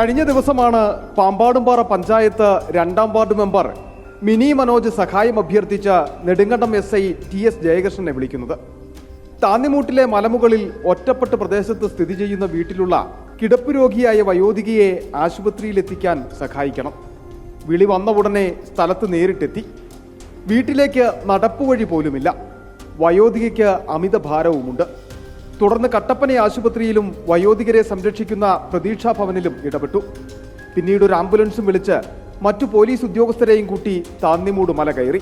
കഴിഞ്ഞ ദിവസമാണ് Pampadumpara panchayat 2ാം ward member mini Manoj സഹായം അഭ്യർത്ഥിച്ച നെടുങ്കണ്ടം SI TS ജയകൃഷ്ണനെ വിളിക്കുന്നത്. താന്നിമൂട്ടിലെ മലമുകളിൽ ഒറ്റപ്പെട്ട പ്രദേശത്ത് സ്ഥിതി ചെയ്യുന്ന വീട്ടിലുള്ള കിടപ്പ് രോഗിയായ വയോധികയെ ആശുപത്രിയിലെത്തിക്കാൻ സഹായിക്കണം. വിളി വന്ന ഉടനെ സ്ഥലത്ത് നേരിട്ടെത്തി. വീട്ടിലേക്ക് നടപ്പുവഴി പോലുമില്ല. വയോധികയ്ക്ക് അമിത ഭാരവുമുണ്ട്. തുടർന്ന് കട്ടപ്പന ആശുപത്രിയിലും വയോധികരെ സംരക്ഷിക്കുന്ന പ്രതീക്ഷാ ഭവനിലും ഇടപെട്ടു. പിന്നീട് ഒരു ആംബുലൻസും വിളിച്ച് മറ്റു പോലീസ് ഉദ്യോഗസ്ഥരെയും കൂട്ടി താന്നിമൂട് മല കയറി.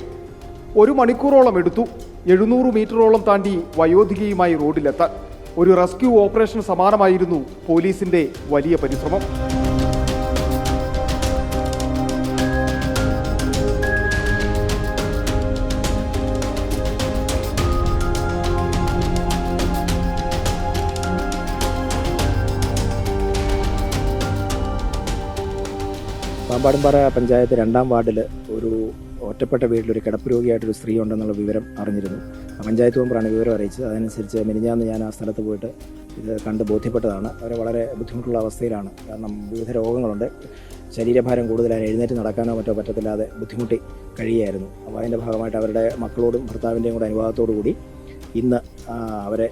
1 മണിക്കൂറോളം എടുത്തു 700 മീറ്ററോളം താണ്ടി വയോധികയുമായി റോഡിലെത്താൻ. ഒരു റെസ്ക്യൂ ഓപ്പറേഷൻ സമാനമായിരുന്നു പോലീസിന്റെ വലിയ പരിശ്രമം. പാമ്പാടുംപാറ പഞ്ചായത്ത് 2ാം വാർഡിൽ ഒരു ഒറ്റപ്പെട്ട വീട്ടിലൊരു കിടപ്പ് രോഗിയായിട്ടൊരു സ്ത്രീ ഉണ്ടെന്നുള്ള വിവരം അറിഞ്ഞിരുന്നു. പഞ്ചായത്ത് മെമ്പറാണ് വിവരം അറിയിച്ചത്. അതനുസരിച്ച് മിനിഞ്ഞാന്ന് ഞാൻ ആ സ്ഥലത്ത് പോയിട്ട് ഇത് കണ്ട് ബോധ്യപ്പെട്ടതാണ്. അവർ വളരെ ബുദ്ധിമുട്ടുള്ള അവസ്ഥയിലാണ്. കാരണം വിവിധ രോഗങ്ങളുണ്ട്. ശരീരഭാരം കൂടുതലായി എഴുന്നേറ്റ് നടക്കാനോ മറ്റോ പറ്റത്തില്ലാതെ ബുദ്ധിമുട്ടി കഴിയുകയായിരുന്നു. അപ്പോൾ അതിൻ്റെ ഭാഗമായിട്ട് അവരുടെ മക്കളോടും ഭർത്താവിൻ്റെയും കൂടെ അനുവാദത്തോടു കൂടി ഇന്ന് അവരെ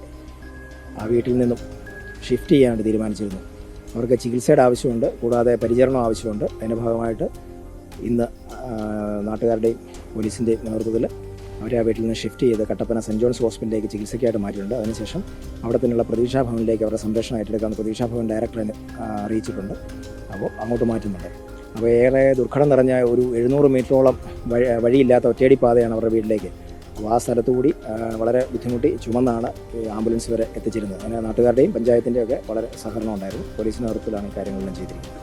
ആ വീട്ടിൽ നിന്നും ഷിഫ്റ്റ് ചെയ്യാൻ തീരുമാനിച്ചിരുന്നു. അവർക്ക് ചികിത്സയുടെ ആവശ്യമുണ്ട്, കൂടാതെ പരിചരണം ആവശ്യമുണ്ട്. അതിൻ്റെ ഭാഗമായിട്ട് ഇന്ന് നാട്ടുകാരുടെയും പോലീസിൻ്റെയും നേതൃത്വത്തിൽ അവരെ ആ വീട്ടിൽ നിന്ന് ഷിഫ്റ്റ് ചെയ്ത് കട്ടപ്പന സെൻറ്റ് ജോൺസ് ഹോസ്പിറ്റലിലേക്ക് ചികിത്സയ്ക്കായിട്ട് മാറ്റിയിട്ടുണ്ട്. അതിനുശേഷം അവിടെ തന്നെയുള്ള പ്രതീക്ഷാ ഭവനിലേക്ക് അവരുടെ സംരക്ഷണം ഏറ്റെടുക്കാമെന്ന് പ്രതീക്ഷാ ഭവൻ ഡയറക്ടറെ അറിയിച്ചിട്ടുണ്ട്. അപ്പോൾ അങ്ങോട്ട് മാറ്റുന്നുണ്ട്. അപ്പോൾ ഏറെ ദുർഘടം നിറഞ്ഞ ഒരു 700 മീറ്ററോളം വഴിയില്ലാത്ത ഒറ്റയടി പാതയാണ് അവരുടെ വീട്ടിലേക്ക്. അപ്പോൾ ആ സ്ഥലത്തു കൂടി വളരെ ബുദ്ധിമുട്ടി ചുമന്നാണ് ആംബുലൻസ് വരെ എത്തിച്ചിരുന്നത്. അങ്ങനെ നാട്ടുകാരുടെയും പഞ്ചായത്തിൻ്റെയും ഒക്കെ വളരെ സഹകരണം ഉണ്ടായിരുന്നു. പോലീസിൻ്റെ നേതൃത്വത്തിലാണ് കാര്യങ്ങളെല്ലാം ചെയ്തിരിക്കുന്നത്.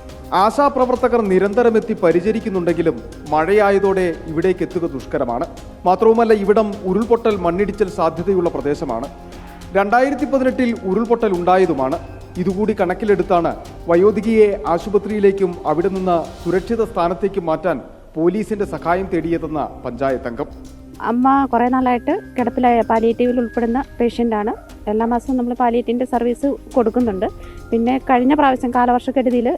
ആശാപ്രവർത്തകർ നിരന്തരമെത്തി പരിചരിക്കുന്നുണ്ടെങ്കിലും മഴയായതോടെ ഇവിടേക്ക് എത്തുക ദുഷ്കരമാണ്. മാത്രവുമല്ല, ഇവിടം ഉരുൾപൊട്ടൽ മണ്ണിടിച്ചൽ സാധ്യതയുള്ള പ്രദേശമാണ്. 2018 ഉരുൾപൊട്ടൽ ഉണ്ടായതുമാണ്. ഇതുകൂടി കണക്കിലെടുത്താണ് വയോധികയെ ആശുപത്രിയിലേക്കും അവിടെ നിന്ന് സുരക്ഷിത സ്ഥാനത്തേക്കും മാറ്റാൻ പോലീസിന്റെ സഹായം തേടിയതെന്ന പഞ്ചായത്ത് അംഗം. അമ്മ കുറേ നാളായിട്ട് കിടപ്പിലായ പാലിയേറ്റീവിൽ ഉൾപ്പെടുന്ന പേഷ്യൻ്റാണ്. എല്ലാ മാസവും നമ്മൾ പാലിയേറ്റീവിൻ്റെ സർവീസ് കൊടുക്കുന്നുണ്ട്. പിന്നെ കഴിഞ്ഞ പ്രാവശ്യം കാലവർഷക്കെടുതിയിൽ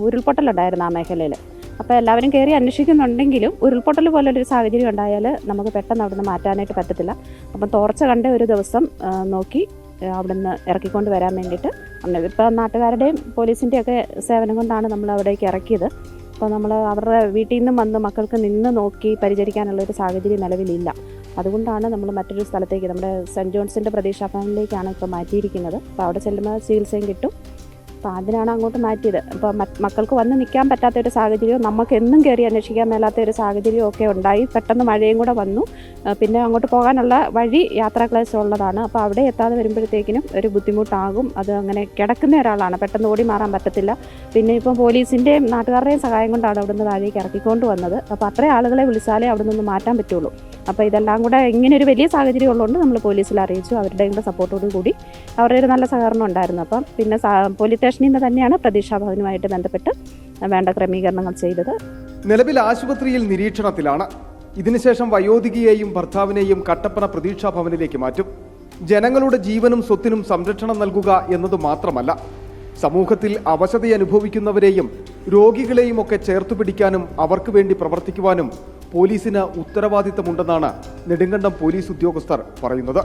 ഉരുൾപൊട്ടലുണ്ടായിരുന്നു ആ മേഖലയിൽ. അപ്പോൾ എല്ലാവരും കയറി അന്വേഷിക്കുന്നുണ്ടെങ്കിലും ഉരുൾപൊട്ടൽ പോലൊരു സാഹചര്യം ഉണ്ടായാൽ നമുക്ക് പെട്ടെന്ന് അവിടുന്ന് മാറ്റാനായിട്ട് പറ്റത്തില്ല. അപ്പം തോർച്ച കണ്ട ഒരു ദിവസം നോക്കി അവിടുന്ന് ഇറക്കിക്കൊണ്ട് വരാൻ വേണ്ടിയിട്ട് ഇപ്പോൾ നാട്ടുകാരുടെയും പോലീസിൻ്റെയൊക്കെ സേവനം കൊണ്ടാണ് നമ്മൾ അവിടേക്ക് ഇറക്കിയത്. അപ്പോൾ നമ്മൾ അവരുടെ വീട്ടിൽ നിന്നും വന്ന് മക്കൾക്ക് നിന്ന് നോക്കി പരിചരിക്കാനുള്ളൊരു സാഹചര്യം നിലവിലില്ല. അതുകൊണ്ടാണ് നമ്മൾ മറ്റൊരു സ്ഥലത്തേക്ക് നമ്മുടെ സെൻറ്റ് ജോൺസിൻ്റെ പ്രതീക്ഷാ ഭവനിലേക്കാണ് ഇപ്പോൾ മാറ്റിയിരിക്കുന്നത്. അപ്പോൾ അവിടെ ചെല്ലുമ്പോൾ ചികിത്സയും കിട്ടും. അപ്പോൾ അതിനാണ് അങ്ങോട്ട് മാറ്റിയത്. അപ്പോൾ മക്കൾക്ക് വന്ന് നിൽക്കാൻ പറ്റാത്തൊരു സാഹചര്യവും നമുക്ക് എന്നും കയറി അന്വേഷിക്കാൻ മേലാത്ത ഒരു സാഹചര്യവും ഒക്കെ ഉണ്ടായി. പെട്ടെന്ന് മഴയും കൂടെ വന്നു. പിന്നെ അങ്ങോട്ട് പോകാനുള്ള വഴി യാത്രാ ക്ലേശമുള്ളതാണ്. അപ്പോൾ അവിടെ എത്താതെ വരുമ്പോഴത്തേക്കിനും ഒരു ബുദ്ധിമുട്ടാകും. അത് അങ്ങനെ കിടക്കുന്ന ഒരാളാണ്, പെട്ടെന്ന് ഓടി മാറാൻ പറ്റത്തില്ല. പിന്നെ ഇപ്പം പോലീസിൻ്റെയും നാട്ടുകാരുടെയും സഹായം കൊണ്ടാണ് അവിടുന്ന് താഴേക്ക് ഇറക്കിക്കൊണ്ട് വന്നത്. അപ്പോൾ അത്രയും ആളുകളെ വിളിച്ചാലേ അവിടെ നിന്ന് മാറ്റാൻ പറ്റുള്ളൂ. അപ്പോൾ ഇതെല്ലാം കൂടെ ഇങ്ങനെ ഒരു വലിയ സാഹചര്യം ഉള്ളതുകൊണ്ട് നമ്മൾ പോലീസിൽ അറിയിച്ചു. അവരുടെയും കൂടെ സപ്പോർട്ടോടു കൂടി അവരുടെ ഒരു നല്ല സഹകരണം ഉണ്ടായിരുന്നു. അപ്പം പിന്നെ പോലീസ് സ്റ്റേഷനിൽ നിന്ന് തന്നെയാണ് പ്രതീക്ഷാ ഭവനുമായിട്ട് ബന്ധപ്പെട്ട് വേണ്ട ക്രമീകരണങ്ങൾ ചെയ്തത്. നിലവിൽ ആശുപത്രിയിൽ നിരീക്ഷണത്തിലാണ്. ഇതിനുശേഷം വയോധികയെയും ഭർത്താവിനെയും കട്ടപ്പന പ്രതീക്ഷാ ഭവനിലേക്ക് മാറ്റും. ജനങ്ങളുടെ ജീവനും സ്വത്തിനും സംരക്ഷണം നൽകുക എന്നത് മാത്രമല്ല, സമൂഹത്തിൽ അവശത അനുഭവിക്കുന്നവരെയും രോഗികളെയും ഒക്കെ ചേർത്തുപിടിക്കാനും അവർക്ക് വേണ്ടി പ്രവർത്തിക്കുവാനും പോലീസിന് ഉത്തരവാദിത്തമുണ്ടെന്നാണ് നെടുങ്കണ്ടം പോലീസ് ഉദ്യോഗസ്ഥർ പറയുന്നത്.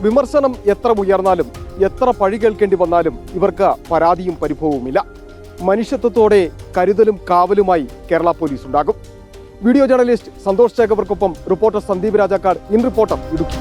വിമർശനം എത്ര ഉയർന്നാലും എത്ര പഴി കേൾക്കേണ്ടി വന്നാലും ഇവർക്ക് പരാതിയും പരിഭവവുമില്ല. മനുഷ്യത്വത്തോടെ കരുതലും കാവലുമായി കേരള പോലീസ് ഉണ്ടാകും. വീഡിയോ ജേർണലിസ്റ്റ് സന്തോഷ് ചേകവർക്കൊപ്പം reporter Sandeep Rajakkad, in reporter, Idukki.